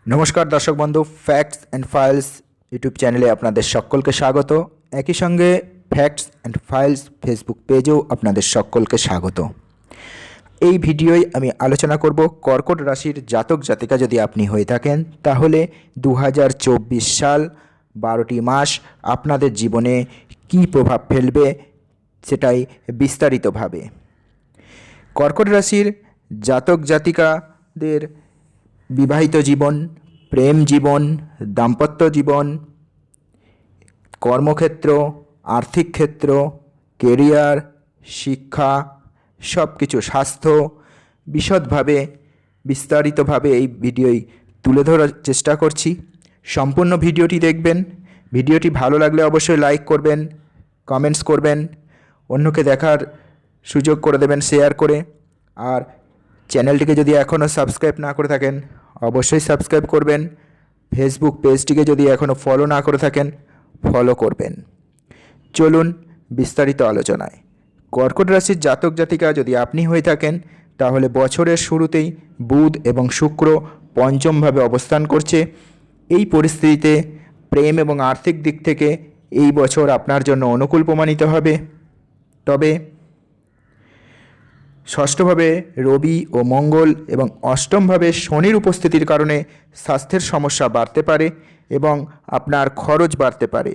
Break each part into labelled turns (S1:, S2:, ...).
S1: নমস্কার দর্শক বন্ধু, ফ্যাক্টস অ্যান্ড ফাইলস ইউটিউব চ্যানেলে আপনাদের সকলকে স্বাগত। একই সঙ্গে ফ্যাক্টস অ্যান্ড ফাইলস ফেসবুক পেজেও আপনাদের সকলকে স্বাগত। এই ভিডিওয় আমি আলোচনা করব কর্কট রাশির জাতক জাতিকা যদি আপনি হয়ে থাকেন তাহলে 2024 সাল 12টি মাস আপনাদের জীবনে কী প্রভাব ফেলবে সেটাই বিস্তারিতভাবে। কর্কট রাশির জাতক জাতিকাদের বিবাহিত জীবন, প্রেম জীবন, দাম্পত্য জীবন, কর্মক্ষেত্র, আর্থিক ক্ষেত্র, কেরিয়ার, শিক্ষা, সব কিছু, স্বাস্থ্য বিশদভাবে বিস্তারিতভাবে এই ভিডিওয় তুলে ধরার চেষ্টা করছি। সম্পূর্ণ ভিডিওটি দেখবেন। ভিডিওটি ভালো লাগলে অবশ্যই লাইক করবেন, কমেন্টস করবেন, অন্যকে দেখার সুযোগ করে দেবেন শেয়ার করে। আর চ্যানেলটিকে যদি এখনও সাবস্ক্রাইব না করে থাকেন অবশ্যই সাবস্ক্রাইব করবেন। ফেসবুক পেজটিকে যদি এখনও ফলো না করে থাকেন ফলো করবেন। চলুন বিস্তারিত আলোচনায়। কর্কট রাশির জাতক জাতিকা যদি আপনি হয়ে থাকেন তাহলে বছরের শুরুতেই বুধ এবং শুক্র পঞ্চমভাবে অবস্থান করছে। এই পরিস্থিতিতে প্রেম এবং আর্থিক দিক থেকে এই বছর আপনার জন্য অনুকূল প্রমাণিত হবে। তবে ষষ্ঠভাবে রবি ও মঙ্গল এবং অষ্টমভাবে শনির উপস্থিতির কারণে স্বাস্থ্যের সমস্যা বাড়তে পারে এবং আপনার খরচ বাড়তে পারে।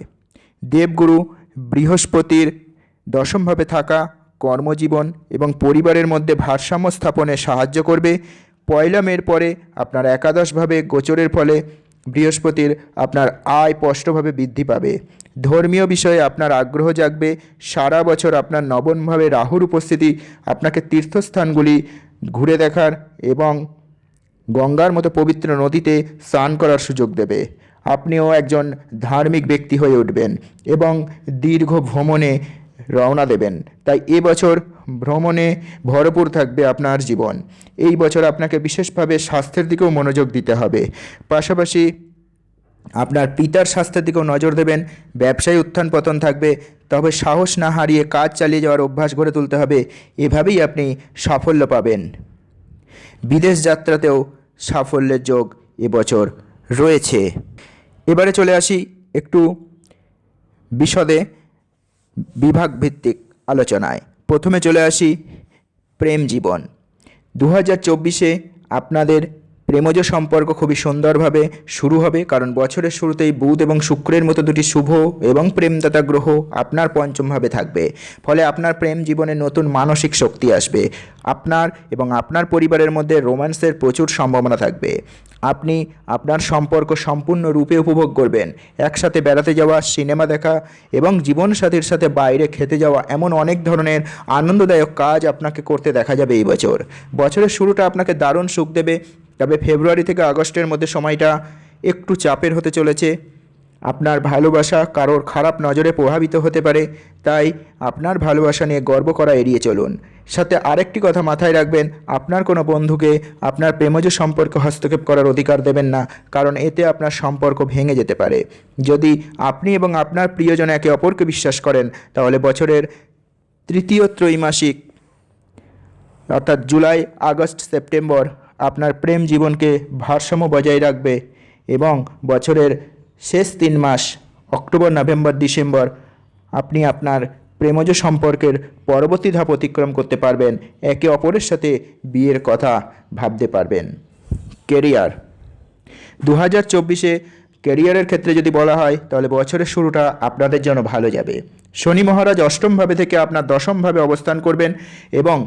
S1: দেবগুরু বৃহস্পতির দশমভাবে থাকা কর্মজীবন এবং পরিবারের মধ্যে ভারসাম্য স্থাপনে সাহায্য করবে। 1 মের পরে আপনার একাদশভাবে গোচরের ফলে বৃহস্পতির আপনার আয় স্পষ্টভাবে বৃদ্ধি পাবে। ধর্মীয় বিষয়ে আপনার আগ্রহ জাগবে। সারা বছর আপনার নবমভাবে রাহুর উপস্থিতি আপনাকে তীর্থস্থানগুলি ঘুরে দেখার এবং গঙ্গার মতো পবিত্র নদীতে স্নান করার সুযোগ দেবে। আপনিও একজন ধার্মিক ব্যক্তি হয়ে উঠবেন এবং দীর্ঘ ভ্রমণে রওনা দেবেন। তাই এবছর ভ্রমণে ভরপুর থাকবে আপনার জীবন। এই বছর আপনাকে বিশেষভাবে স্বাস্থ্যের দিকেও মনোযোগ দিতে হবে। পাশাপাশি আপনার পিতার স্বাস্থ্যের দিকেও নজর দেবেন। ব্যবসায় উত্থান পতন থাকবে, তবে সাহস না হারিয়ে কাজ চালিয়ে যাওয়ার অভ্যাস গড়ে তুলতে হবে। এভাবেই আপনি সাফল্য পাবেন। বিদেশ যাত্রাতেও সাফল্যের যোগ এবছর রয়েছে। এবারে চলে আসি একটু বিশদে বিভাগ ভিত্তিক আলোচনায়। প্রথমে চলে আসি প্রেম জীবন। 2024-এ আপনাদের প্রেমজ সম্পর্ক খুবই সুন্দরভাবে শুরু হবে, কারণ বছরের শুরুতেই বুধ এবং শুক্রের মতো দুটি শুভ এবং প্রেমদাতা গ্রহ আপনার পঞ্চমভাবে থাকবে। ফলে আপনার প্রেম জীবনে নতুন মানসিক শক্তি আসবে। আপনার এবং আপনার পরিবারের মধ্যে রোম্যান্সের প্রচুর সম্ভাবনা থাকবে। আপনি আপনার সম্পর্ক সম্পূর্ণরূপে উপভোগ করবেন। একসাথে বেড়াতে যাওয়া, সিনেমা দেখা এবং জীবনসাথীর সাথে বাইরে খেতে যাওয়া, এমন অনেক ধরনের আনন্দদায়ক কাজ আপনাকে করতে দেখা যাবে এই বছর। বছরের শুরুটা আপনাকে দারুণ সুখ দেবে। তবে ফেব্রুয়ারি থেকে আগস্টের মধ্যে সময়টা একটু চাপের হতে চলেছে। আপনার ভালোবাসা কারোর খারাপ নজরে প্রভাবিত হতে পারে, তাই আপনার ভালোবাসা নিয়ে গর্ব করা এড়িয়ে চলুন। সাথে আরেকটি কথা মাথায় রাখবেন, আপনার কোনো বন্ধুকে আপনার প্রেমজ সম্পর্কে হস্তক্ষেপ করার অধিকার দেবেন না, কারণ এতে আপনার সম্পর্ক ভেঙে যেতে পারে। যদি আপনি এবং আপনার প্রিয়জন একে অপরকে বিশ্বাস করেন তাহলে বছরের তৃতীয় ত্রৈমাসিক অর্থাৎ জুলাই, আগস্ট, সেপ্টেম্বর আপনার প্রেম জীবনকে ভারসাম্য বজায় রাখবে এবং বছরের শেষ 3 মাস অক্টোবর, নভেম্বর, ডিসেম্বর আপনি আপনার প্রেমজ সম্পর্কের পরবর্তী ধাপ অতিক্রম করতে পারবেন। একে অপরের সাথে বিয়ের কথা ভাবতে পারবেন। কেরিয়ার 2024-এ ক্যারিয়ারের ক্ষেত্রে যদি বলা হয় তাহলে বছরের শুরুটা আপনাদের জন্য ভালো যাবে। শনি মহারাজ অষ্টমভাবে থেকে আপনার দশমভাবে অবস্থান করবেন এবং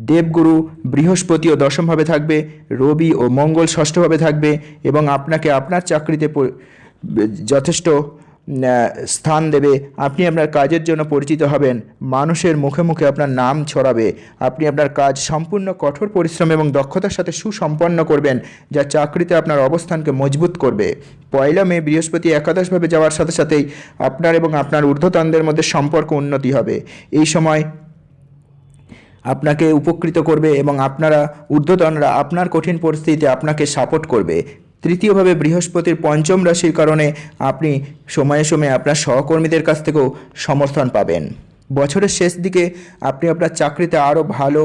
S1: দেবগুরু বৃহস্পতিও দশমভাবে থাকবে, রবি ও মঙ্গল ষষ্ঠভাবে থাকবে এবং আপনাকে আপনার চাকরিতে যথেষ্ট স্থান দেবে। আপনি আপনার কাজের জন্য পরিচিত হবেন, মানুষের মুখে মুখে আপনার নাম ছড়াবে। আপনি আপনার কাজ সম্পূর্ণ কঠোর পরিশ্রম এবং দক্ষতার সাথে সুসম্পন্ন করবেন, যা চাকরিতে আপনার অবস্থানকে মজবুত করবে। 1 মে বৃহস্পতি একাদশভাবে যাওয়ার সাথে সাথেই আপনার এবং আপনার ঊর্ধ্বতনদের মধ্যে সম্পর্ক উন্নতি হবে। এই সময় আপনাকে উপকৃত করবে এবং আপনারা ঊর্ধ্বতনরা আপনার কঠিন পরিস্থিতিতে আপনাকে সাপোর্ট করবে। তৃতীয়ভাবে বৃহস্পতির পঞ্চম রাশির কারণে আপনি সময়ে সময়ে আপনার সহকর্মীদের কাছ থেকেও সমর্থন পাবেন। বছরের শেষ দিকে আপনি আপনার চাকরিতে আরও ভালো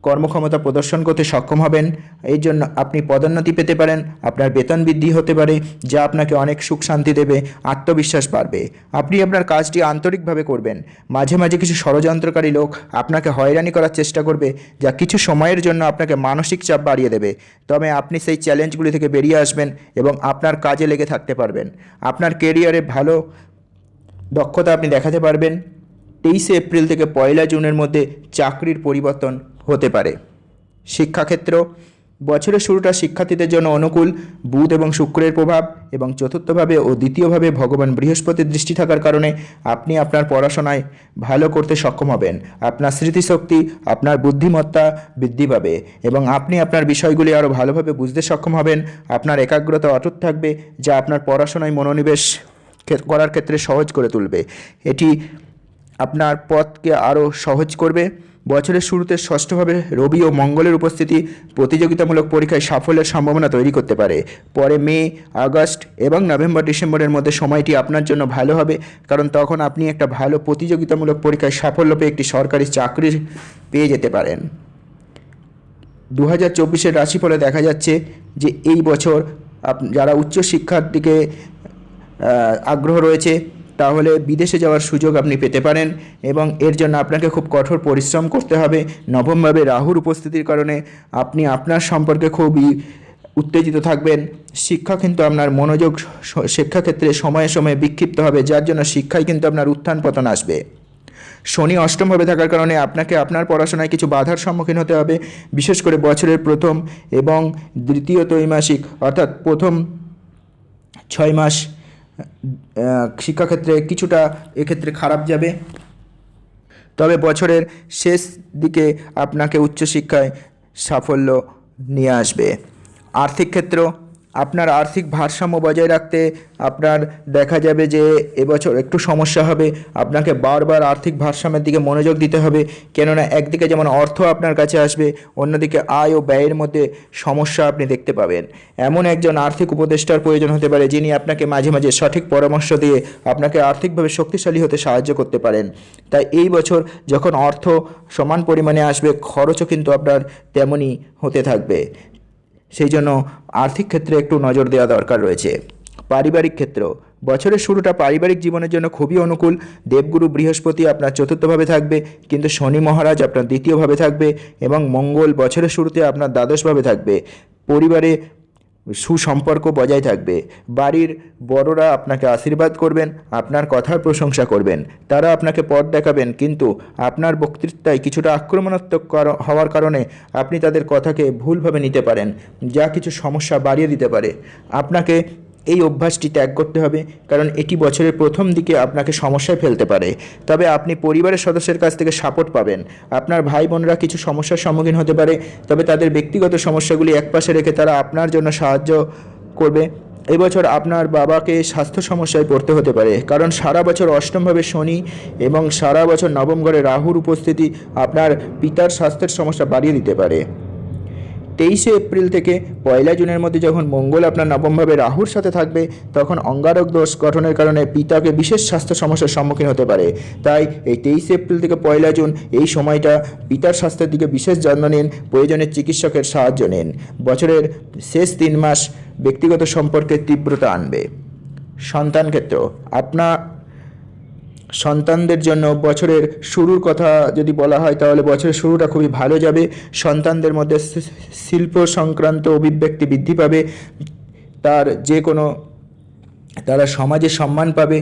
S1: কর্মক্ষমতা প্রদর্শন করতে সক্ষম হবেন। এই জন্য আপনি পদোন্নতি পেতে পারেন, আপনার বেতন বৃদ্ধি হতে পারে, যা আপনাকে অনেক সুখ শান্তি দেবে, আত্মবিশ্বাস বাড়বে। আপনি আপনার কাজটি আন্তরিকভাবে করবেন। মাঝে মাঝে কিছু ষড়যন্ত্রকারী লোক আপনাকে হয়রানি করার চেষ্টা করবে, যা কিছু সময়ের জন্য আপনাকে মানসিক চাপ বাড়িয়ে দেবে। তবে আপনি সেই চ্যালেঞ্জগুলি থেকে বেরিয়ে আসবেন এবং আপনার কাজে লেগে থাকতে পারবেন। আপনার কেরিয়ারে ভালো দক্ষতা আপনি দেখাতে পারবেন। 23 এপ্রিল থেকে 1 জুনের মধ্যে চাকরির পরিবর্তন হতে পারে। শিক্ষাক্ষেত্র, বছরের শুরুটা শিক্ষার্থীদের জন্য অনুকূল। বুধ এবং শুক্রের প্রভাব এবং চতুর্থভাবে ও দ্বিতীয়ভাবে ভগবান বৃহস্পতির দৃষ্টি থাকার কারণে আপনি আপনার পড়াশোনায় ভালো করতে সক্ষম হবেন। আপনার স্মৃতিশক্তি, আপনার বুদ্ধিমত্তা বৃদ্ধি পাবে এবং আপনি আপনার বিষয়গুলি আরও ভালোভাবে বুঝতে সক্ষম হবেন। আপনার একাগ্রতা অটুট থাকবে, যা আপনার পড়াশোনায় মনোনিবেশ করার ক্ষেত্রে সহজ করে তুলবে। এটি আপনার পথকে আরও সহজ করবে। বছরের শুরুতে ষষ্ঠভাবে রবি ও মঙ্গলের উপস্থিতি প্রতিযোগিতামূলক পরীক্ষায় সাফল্যের সম্ভাবনা তৈরি করতে পারে। পরে মে, আগস্ট এবং নভেম্বর, ডিসেম্বরের মধ্যে সময়টি আপনার জন্য ভালো হবে, কারণ তখন আপনি একটা ভালো প্রতিযোগিতামূলক পরীক্ষায় সাফল্য পেয়ে একটি সরকারি চাকরি পেয়ে যেতে পারেন। 2024-এর রাশিফলে দেখা যাচ্ছে যে এই বছর যারা উচ্চশিক্ষার দিকে আগ্রহ রয়েছে, তাহলে বিদেশে যাওয়ার সুযোগ আপনি পেতে পারেন এবং এর জন্য আপনাকে খুব কঠোর পরিশ্রম করতে হবে। নবমভাবে রাহুর উপস্থিতির কারণে আপনি আপনার সম্পর্কে খুবই উত্তেজিত থাকবেন। শিক্ষা কিন্তু আপনার মনোযোগ শিক্ষাক্ষেত্রে সময়ে সময়ে বিক্ষিপ্ত হবে, যার জন্য শিক্ষায় কিন্তু আপনার উত্থান পতন আসবে। শনি অষ্টমভাবে থাকার কারণে আপনাকে আপনার পড়াশোনায় কিছু বাধার সম্মুখীন হতে হবে, বিশেষ করে বছরের প্রথম এবং দ্বিতীয় ত্রৈমাসিক অর্থাৎ প্রথম 6 মাস শিক্ষাক্ষেত্রে কিছুটা এক্ষেত্রে খারাপ যাবে। তবে বছরের শেষ দিকে আপনাকে উচ্চশিক্ষায় সাফল্য নিয়ে আসবে। আর্থিক ক্ষেত্র, আপনার আর্থিক ভারসাম্য বজায় রাখতে আপনার দেখা যাবে যে এবছর একটু সমস্যা হবে। আপনাকে বারবার আর্থিক ভারসাম্যের দিকে মনোযোগ দিতে হবে, কেননা একদিকে যেমন অর্থ আপনার কাছে আসবে, অন্যদিকে আয় ও ব্যয়ের মধ্যে সমস্যা আপনি দেখতে পাবেন। এমন একজন আর্থিক উপদেষ্টার প্রয়োজন হতে পারে, যিনি আপনাকে মাঝে মাঝে সঠিক পরামর্শ দিয়ে আপনাকে আর্থিকভাবে শক্তিশালী হতে সাহায্য করতে পারেন। তাই এই বছর যখন অর্থ সমান পরিমাণে আসবে, খরচও কিন্তু আপনার তেমনই হতে থাকবে। সেই জন্য আর্থিক ক্ষেত্রে একটু নজর দেওয়া দরকার রয়েছে। পারিবারিক ক্ষেত্র, বছরের শুরুটা পারিবারিক জীবনের জন্য খুবই অনুকূল। দেবগুরু বৃহস্পতি আপনার চতুর্থভাবে থাকবে, কিন্তু শনি মহারাজ আপনার দ্বিতীয়ভাবে থাকবে এবং মঙ্গল বছরের শুরুতে আপনার দ্বাদশভাবে থাকবে। পরিবারে সুসম্পর্ক বজায় থাকবে। বাড়ির বড়রা আপনাকে আশীর্বাদ করবেন, আপনার কথার প্রশংসা করবেন, তারা আপনাকে পথ দেখাবেন, কিন্তু আপনার বক্তৃতায় কিছুটা আক্রমণাত্মক হওয়ার কারণে আপনি তাদের কথাকে ভুলভাবে নিতে পারেন, যা কিছু সমস্যা বাড়িয়ে দিতে পারে। আপনাকে এই অভ্যাসটি ত্যাগ করতে হবে, কারণ এটি বছরের প্রথম দিকে আপনাকে সমস্যায় ফেলতে পারে। তবে আপনি পরিবারের সদস্যের কাছ থেকে সাপোর্ট পাবেন। আপনার ভাই বোনরা কিছু সমস্যার সম্মুখীন হতে পারে, তবে তাদের ব্যক্তিগত সমস্যাগুলি একপাশে রেখে তারা আপনার জন্য সাহায্য করবে। এবছর আপনার বাবাকে স্বাস্থ্য সমস্যায় পড়তে হতে পারে, কারণ সারা বছর অষ্টমভাবে শনি এবং সারা বছর নবম ঘরে রাহুর উপস্থিতি আপনার পিতার স্বাস্থ্যের সমস্যা বাড়িয়ে দিতে পারে। 23 এপ্রিল থেকে 1 জুনের মধ্যে যখন মঙ্গল আপনার নবমভাবে রাহুর সাথে থাকবে, তখন অঙ্গারক দোষ গঠনের কারণে পিতাকে বিশেষ স্বাস্থ্য সমস্যার সম্মুখীন হতে পারে। তাই এই 23 এপ্রিল থেকে 1 জুন এই সময়টা পিতার স্বাস্থ্যের দিকে বিশেষ যত্ন নিন, প্রয়োজনে চিকিৎসকের সাহায্য নিন। বছরের শেষ 3 মাস ব্যক্তিগত সম্পর্কের তীব্রতা আনবে। সন্তান ক্ষেত্র, আপনার সন্তানদের জন্য বছরের শুরুর কথা যদি বলা হয়, তাহলে বছরের শুরুটা খুবই ভালো যাবে। সন্তানদের মধ্যে শিল্প সংক্রান্ত অভিব্যক্তি বৃদ্ধি পাবে, তারা সমাজে সম্মান পাবে,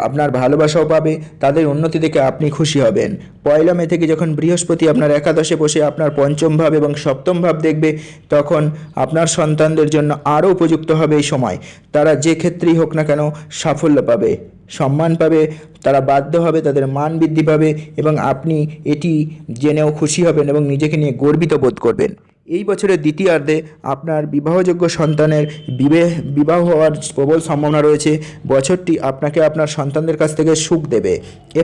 S1: আপনার ভালোবাসাও পাবে, তাদের উন্নতি দেখে আপনি খুশি হবেন। 1 মে থেকে যখন বৃহস্পতি আপনার একাদশে বসে আপনার পঞ্চম ভাব এবং সপ্তম ভাব দেখবে, তখন আপনার সন্তানদের জন্য আরও উপযুক্ত হবে এই সময়। তারা যে ক্ষেত্রেই হোক না কেন সাফল্য পাবে, সম্মান পাবে, তারা বাধ্য হবে, তাদের মান বৃদ্ধি পাবে এবং আপনি এটি জেনেও খুশি হবেন এবং নিজেকে নিয়ে গর্বিত বোধ করবেন। এই বছরের দ্বিতীয়ার্ধে আপনার বিবাহযোগ্য সন্তানের বিবাহ হওয়ার প্রবল সম্ভাবনা রয়েছে। বছরটি আপনাকে আপনার সন্তানদের কাছ থেকে সুখ দেবে।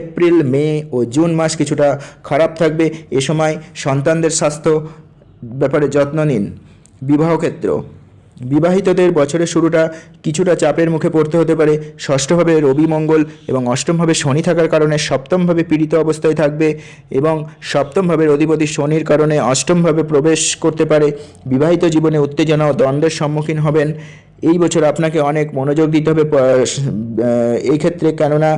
S1: এপ্রিল, মে ও জুন মাস কিছুটা খারাপ থাকবে, এ সময় সন্তানদের স্বাস্থ্য ব্যাপারে যত্ন নিন। বিবাহ ক্ষেত্র, বিবাহিতদের বছরের শুরুটা কিছুটা চাপের মুখে পড়তে হতে পারে। ষষ্ঠভাবে রবি মঙ্গল এবং অষ্টমভাবে শনি থাকার কারণে সপ্তমভাবে পীড়িত অবস্থায় থাকবে এবং সপ্তমভাবে অধিপতি শনির কারণে অষ্টমভাবে প্রবেশ করতে পারে। বিবাহিত জীবনে উত্তেজনা ও দ্বন্দ্বের সম্মুখীন হবেন। এই বছর আপনাকে অনেক মনোযোগ দিতে হবে এই ক্ষেত্রে, কেননা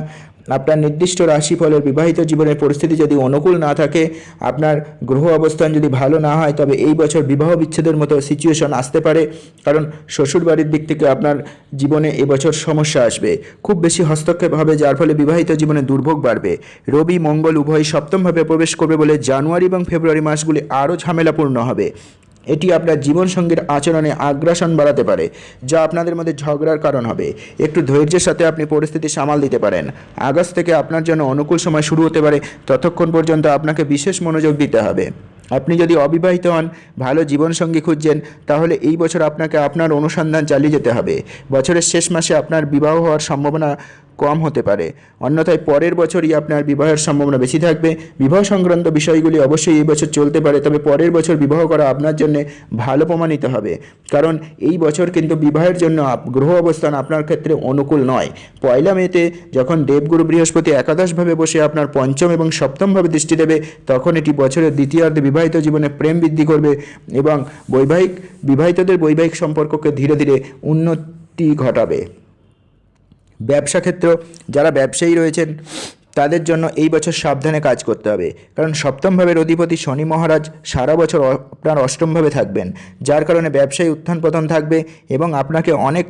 S1: আপনার নির্দিষ্ট রাশিফলের বিবাহিত জীবনের পরিস্থিতি যদি অনুকূল না থাকে, আপনার গ্রহ অবস্থান যদি ভালো না হয়, তবে এই বছর বিবাহ বিচ্ছেদের মতো সিচুয়েশন আসতে পারে। কারণ শ্বশুরবাড়ির দিক থেকে আপনার জীবনে এবছর সমস্যা আসবে, খুব বেশি হস্তক্ষেপ হবে, যার ফলে বিবাহিত জীবনে দুর্ভোগ বাড়বে। রবি মঙ্গল উভয় সপ্তমভাবে প্রবেশ করবে বলে জানুয়ারি এবং ফেব্রুয়ারি মাসগুলি আরও ঝামেলাপূর্ণ হবে। এটি আপনার জীবনসঙ্গীর আচরণে আগ্রাসন বাড়াতে পারে, যা আপনাদের মধ্যে ঝগড়ার কারণ হবে। একটু ধৈর্যের সাথে আপনি পরিস্থিতি সামাল দিতে পারেন। আগস্ট থেকে আপনার জন্য অনুকূল সময় শুরু হতে পারে, ততক্ষণ পর্যন্ত আপনাকে বিশেষ মনোযোগ দিতে হবে। আপনি যদি অবিবাহিত হন, ভালো জীবনসঙ্গী খুঁজছেন, তাহলে এই বছর আপনাকে আপনার অনুসন্ধান চালিয়ে যেতে হবে। বছরের শেষ মাসে আপনার বিবাহ হওয়ার সম্ভাবনা কম হতে পারে, অন্যথায় পরের বছরই আপনার বিবাহের সম্ভাবনা বেশি থাকবে। বিবাহ সংক্রান্ত বিষয়গুলি অবশ্যই এই বছর চলতে পারে, তবে পরের বছর বিবাহ করা আপনার জন্য ভালো প্রমাণিত হবে, কারণ এই বছর কিন্তু বিবাহের জন্য গ্রহ অবস্থান আপনার ক্ষেত্রে অনুকূল নয়। পয়লা মেতে যখন দেবগুরু বৃহস্পতি একাদশভাবে বসে আপনার পঞ্চম এবং সপ্তমভাবে দৃষ্টি দেবে, তখন এটি বছরের দ্বিতীয়ার্ধে বিবাহিত জীবনে প্রেম বৃদ্ধি করবে এবং বিবাহিতদের বৈবাহিক সম্পর্ককে ধীরে ধীরে উন্নতি ঘটাবে। ব্যবসা ক্ষেত্র, যারা ব্যবসায়ী রয়েছেন তাদের জন্য এই বছর সাবধানে কাজ করতে হবে, কারণ সপ্তমভাবের অধিপতি শনি মহারাজ সারা বছর আপনার অষ্টমভাবে থাকবেন, যার কারণে ব্যবসায়ী উত্থান পতন থাকবে এবং আপনাকে অনেক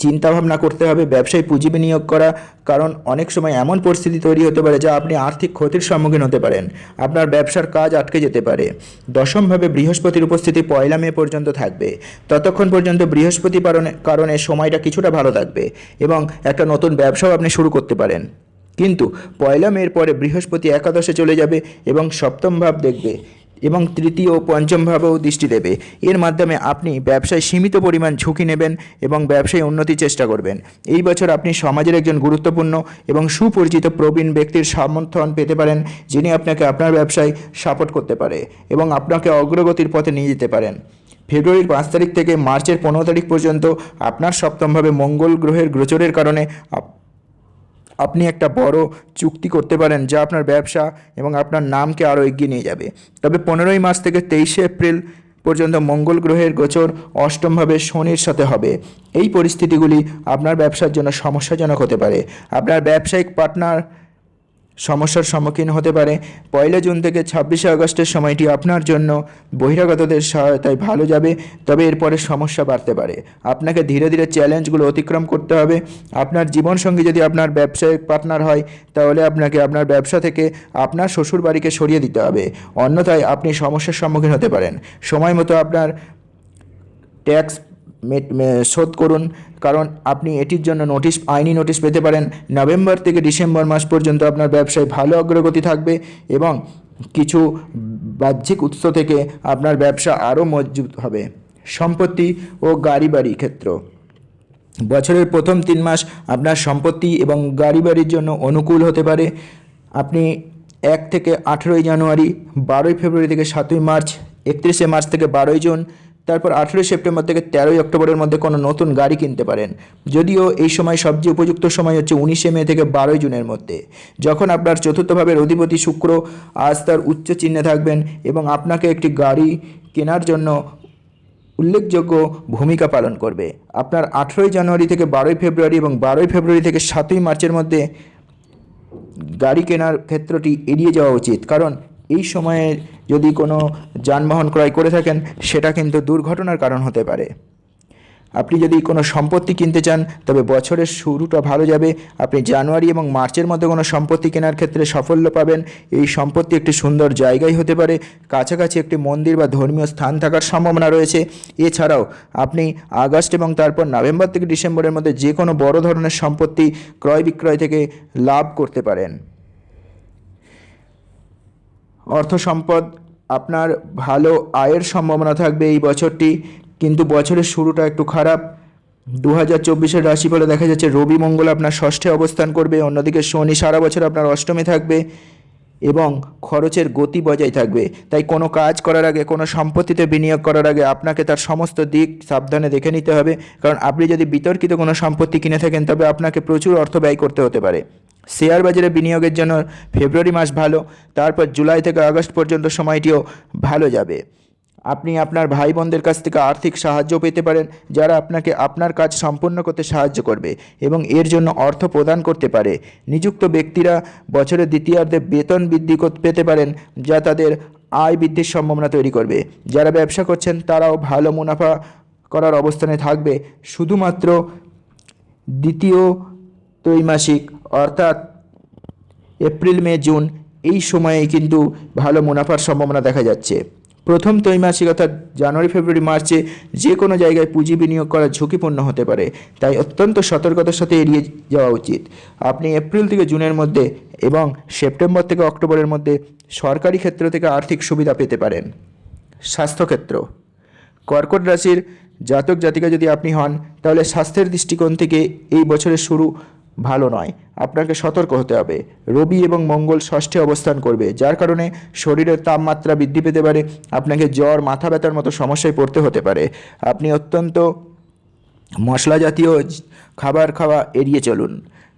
S1: চিন্তাভাবনা করতে হবে ব্যবসায় পুঁজি বিনিয়োগ করা, কারণ অনেক সময় এমন পরিস্থিতি তৈরি হতে পারে যা আপনি আর্থিক ক্ষতির সম্মুখীন হতে পারেন। আপনার ব্যবসার কাজ আটকে যেতে পারে। দশমভাবে বৃহস্পতির উপস্থিতি পয়লা মে পর্যন্ত থাকবে, ততক্ষণ পর্যন্ত বৃহস্পতি কারণে সময়টা কিছুটা ভালো থাকবে এবং একটা নতুন ব্যবসাও আপনি শুরু করতে পারেন। কিন্তু পয়লা মের পরে বৃহস্পতি একাদশে চলে যাবে এবং সপ্তম ভাব দেখবে এবং তৃতীয় ও পঞ্চম ভাবেও দৃষ্টি দেবে। এর মাধ্যমে আপনি ব্যবসায় সীমিত পরিমাণ ঝুঁকি নেবেন এবং ব্যবসায় উন্নতির চেষ্টা করবেন। এই বছর আপনি সমাজের একজন গুরুত্বপূর্ণ এবং সুপরিচিত প্রবীণ ব্যক্তির সমর্থন পেতে পারেন, যিনি আপনাকে আপনার ব্যবসায় সাপোর্ট করতে পারে এবং আপনাকে অগ্রগতির পথে নিয়ে যেতে পারেন। ফেব্রুয়ারির 5 তারিখ থেকে মার্চের 15 তারিখ পর্যন্ত আপনার সপ্তমভাবে মঙ্গল গ্রহের গোচরের কারণে আপনি একটা বড় চুক্তি করতে পারেন, যা আপনার ব্যবসা এবং আপনার নামকে আরও এগিয়ে নিয়ে যাবে। তবে 15ই মার্চ থেকে 23শে এপ্রিল পর্যন্ত মঙ্গল গ্রহের গোচর অষ্টমভাবে শনির সাথে হবে। এই পরিস্থিতিগুলি আপনার ব্যবসার জন্য সমস্যাজনক হতে পারে। আপনার ব্যবসায়িক পার্টনার সমস্যার সম্মুখীন হতে পারে। 1 জুন থেকে 26শে আগস্টের সময়টি আপনার জন্য বহিরাগতদের সহায়তায় ভালো যাবে, তবে এরপরে সমস্যা বাড়তে পারে। আপনাকে ধীরে ধীরে চ্যালেঞ্জগুলো অতিক্রম করতে হবে। আপনার জীবনসঙ্গী যদি আপনার ব্যবসায়িক পার্টনার হয়, তাহলে আপনাকে আপনার ব্যবসা থেকে আপনার শ্বশুরবাড়িকে সরিয়ে দিতে হবে, অন্যথায় আপনি সমস্যার সম্মুখীন হতে পারেন। সময় মতো আপনার ট্যাক্স শোধ করুন, কারণ আপনি এটির জন্য আইনি নোটিশ পেতে পারেন। নভেম্বর থেকে ডিসেম্বর মাস পর্যন্ত আপনার ব্যবসায় ভালো অগ্রগতি থাকবে এবং কিছু বাহ্যিক উৎস থেকে আপনার ব্যবসা আরও মজবুত হবে। সম্পত্তি ও গাড়ি বাড়ি ক্ষেত্র, বছরের প্রথম 3 মাস আপনার সম্পত্তি এবং গাড়ি বাড়ির জন্য অনুকূল হতে পারে। আপনি 1 থেকে 18ই জানুয়ারি, 12ই ফেব্রুয়ারি থেকে 7ই মার্চ, 31শে মার্চ থেকে 12ই জুন, তারপর 18ই সেপ্টেম্বর থেকে 13ই অক্টোবরের মধ্যে কোনো নতুন গাড়ি কিনতে পারেন। যদিও এই সময় সবচেয়ে উপযুক্ত সময় হচ্ছে 19শে মে থেকে 12ই জুনের মধ্যে, যখন আপনার চতুর্থ ভাবের অধিপতি শুক্র আজ তার উচ্চ চিহ্নে থাকবেন এবং আপনাকে একটি গাড়ি কেনার জন্য উল্লেখযোগ্য ভূমিকা পালন করবে। আপনার 18ই জানুয়ারি থেকে 12ই ফেব্রুয়ারি এবং 12ই ফেব্রুয়ারি থেকে 7ই মার্চের মধ্যে গাড়ি কেনার ক্ষেত্রটি এড়িয়ে যাওয়া উচিত, কারণ এই সময়ে যদি কোনো যানবাহন ক্রয় করে থাকেন, সেটা কিন্তু দুর্ঘটনার কারণ হতে পারে। আপনি যদি কোনো সম্পত্তি কিনতে চান, তবে বছরের শুরুটা ভালো যাবে। আপনি জানুয়ারি এবং মার্চের মধ্যে কোনো সম্পত্তি কেনার ক্ষেত্রে সাফল্য পাবেন। এই সম্পত্তি একটি সুন্দর জায়গায় হতে পারে, কাছাকাছি একটি মন্দির বা ধর্মীয় স্থান থাকার সম্ভাবনা রয়েছে। এছাড়াও আপনি আগস্ট এবং তারপর নভেম্বর থেকে ডিসেম্বরের মধ্যে যে কোনো বড় ধরনের সম্পত্তি ক্রয় বিক্রয় থেকে লাভ করতে পারেন। অর্থ সম্পদ, আপনার ভালো আয়ের সম্ভাবনা থাকবে এই বছরটি, কিন্তু বছরের শুরুটা একটু খারাপ। 2024-এর রাশিফলে দেখা যাচ্ছে রবি মঙ্গল আপনার ষষ্ঠে অবস্থান করবে, অন্যদিকে শনি সারা বছর আপনার অষ্টমে থাকবে। এবং খরচের গতি বজায় থাকবে। তাই কোনো কাজ করার আগে, কোনো সম্পত্তিতে বিনিয়োগ করার আগে আপনাকে তার সমস্ত দিক সাবধানে দেখে নিতে হবে, কারণ আপনি যদি বিতর্কিত কোনো সম্পত্তি কিনে থাকেন তবে আপনাকে প্রচুর অর্থ ব্যয় করতে হতে পারে। শেয়ার বাজারে বিনিয়োগের জন্য ফেব্রুয়ারি মাস ভালো, তারপর জুলাই থেকে আগস্ট পর্যন্ত সময়টিও ভালো যাবে। আপনি আপনার ভাই বোনদের কাছ থেকে আর্থিক সাহায্য পেতে পারেন, যারা আপনাকে আপনার কাজ সম্পূর্ণ করতে সাহায্য করবে এবং এর জন্য অর্থ প্রদান করতে পারে। নিযুক্ত ব্যক্তিরা বছরের দ্বিতীয়ার্ধে বেতন বৃদ্ধি পেতে পারেন, যা তাদের আয় বৃদ্ধির সম্ভাবনা তৈরি করবে। যারা ব্যবসা করছেন তারাও ভালো মুনাফা করার অবস্থানে থাকবে। শুধুমাত্র দ্বিতীয় ত্রৈমাসিক অর্থাৎ এপ্রিল, মে, জুন এই সময়েই কিন্তু ভালো মুনাফার সম্ভাবনা দেখা যাচ্ছে। প্রথম ত্রৈমাসিক অর্থাৎ জানুয়ারি, ফেব্রুয়ারি, মার্চে যে কোনো জায়গায় পুঁজি বিনিয়োগ করা ঝুঁকিপূর্ণ হতে পারে, তাই অত্যন্ত সতর্কতার সাথে এড়িয়ে যাওয়া উচিত। আপনি এপ্রিল থেকে জুনের মধ্যে এবং সেপ্টেম্বর থেকে অক্টোবরের মধ্যে সরকারি ক্ষেত্র থেকে আর্থিক সুবিধা পেতে পারেন। স্বাস্থ্যক্ষেত্র, কর্কট রাশির জাতক জাতিকা যদি আপনি হন তাহলে স্বাস্থ্যের দৃষ্টিকোণ থেকে এই বছরের শুরু ভালো নয়। আপনাকে সতর্ক হতে হবে। রবি এবং মঙ্গল ষষ্ঠে অবস্থান করবে, যার কারণে শরীরের তাপমাত্রা বৃদ্ধি পেতে পারে। আপনাকে জ্বর, মাথা ব্যথার মতো সমস্যায় পড়তে হতে পারে। আপনি অত্যন্ত মশলা জাতীয় খাবার খাওয়া এড়িয়ে চলুন।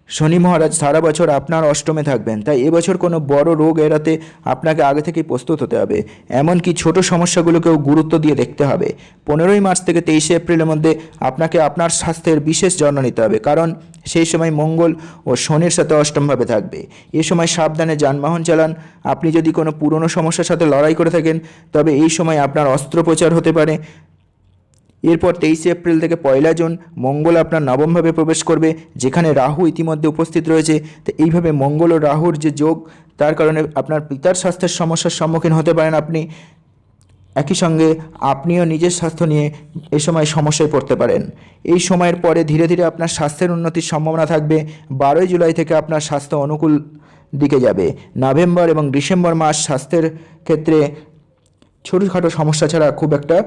S1: শনি মহারাজ সারা বছর আপনার অষ্টমে থাকবেন, তাই এবছর কোনো বড় রোগ এড়াতে আপনাকে আগে থেকেই প্রস্তুত হতে হবে। এমনকি ছোট সমস্যাগুলোকেও গুরুত্ব দিয়ে দেখতে হবে। 15ই মার্চ থেকে 23শে এপ্রিলের মধ্যে আপনাকে আপনার স্বাস্থ্যের বিশেষ যত্ন নিতে হবে, কারণ সেই সময় মঙ্গল ও শনির সাথে অষ্টমভাবে থাকবে। এ সময় সাবধানে যানবাহন চালান। আপনি যদি কোনো পুরনো সমস্যার সাথে লড়াই করে থাকেন তবে এই সময় আপনার অস্ত্রোপচার হতে পারে। এরপর 23শে এপ্রিল থেকে 1লা জুন মঙ্গল আপনার নবমভাবে প্রবেশ করবে, যেখানে রাহু ইতিমধ্যে উপস্থিত রয়েছে। তো এইভাবে মঙ্গল ও রাহুর যে যোগ, তার কারণে আপনার পিতার স্বাস্থ্যের সমস্যার সম্মুখীন হতে পারেন আপনি। একই সঙ্গে আপনিও নিজের স্বাস্থ্য নিয়ে এই সময় সমস্যায় পড়তে পারেন। এই সময়ের পরে ধীরে ধীরে আপনার স্বাস্থ্যের উন্নতির সম্ভাবনা থাকবে। 12ই জুলাই থেকে আপনার স্বাস্থ্য অনুকূল দিকে যাবে। নভেম্বর এবং ডিসেম্বর মাস স্বাস্থ্যের ক্ষেত্রে ছোটোখাটো সমস্যা ছাড়া খুব একটা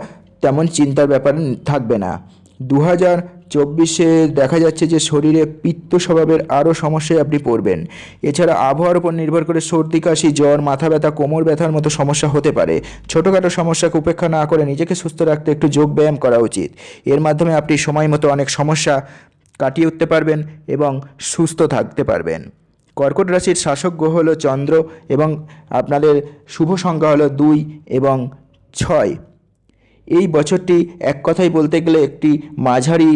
S1: তেমন চিন্তার ব্যাপার থাকবে না। 2024-এ দেখা যাচ্ছে যে শরীরে পিত্ত স্বভাবের আরও সমস্যায় আপনি পড়বেন। এছাড়া আবহাওয়ার উপর নির্ভর করে সর্দি, কাশি, জ্বর, মাথা ব্যথা, কোমর ব্যথার মতো সমস্যা হতে পারে। ছোটোখাটো সমস্যাকে উপেক্ষা না করে নিজেকে সুস্থ রাখতে একটু যোগ ব্যায়াম করা উচিত। এর মাধ্যমে আপনি সময় মতো অনেক সমস্যা কাটিয়ে উঠতে পারবেন এবং সুস্থ থাকতে পারবেন। কর্কট রাশির শাসক গ্রহ হলো চন্দ্র এবং আপনাদের শুভ সংখ্যা হলো 2 এবং 6। এই বছরটি এক কথায় বলতে গেলে একটি মাঝারি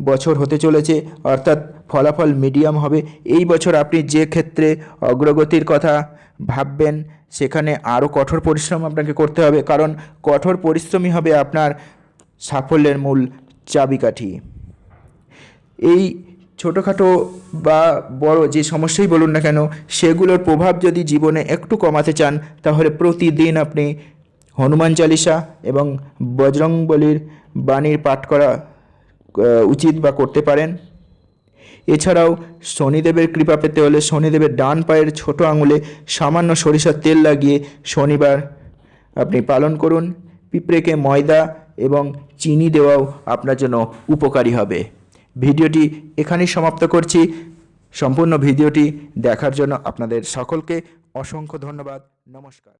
S1: বছর হতে চলেছে, অর্থাৎ ফলাফল মিডিয়াম হবে। এই বছর আপনি যে ক্ষেত্রে অগ্রগতির কথা ভাববেন সেখানে আরও কঠোর পরিশ্রম আপনাকে করতে হবে, কারণ কঠোর পরিশ্রমই হবে আপনার সাফল্যের মূল চাবিকাঠি। এই ছোটোখাটো বা বড় যে সমস্যাই বলুন না কেন, সেগুলোর প্রভাব যদি জীবনে একটু কমাতে চান তাহলে প্রতিদিন আপনি হনুমান চালিসা এবং বজরংবলীর বাণীর পাঠ করা উচিত বা করতে পারেন। এছাড়াও শনিদেবের কৃপা পেতে হলে শনিদেবের ডান পায়ের ছোট আঙুলে সামান্য সরিষার তেল লাগিয়ে শনিবার আপনি পালন করুন। পিঁপড়েকে ময়দা এবং চিনি দেওয়াও আপনার জন্য উপকারী হবে। ভিডিওটি এখানেই সমাপ্ত করছি। সম্পূর্ণ ভিডিওটি দেখার জন্য আপনাদের সকলকে অসংখ্য ধন্যবাদ। নমস্কার।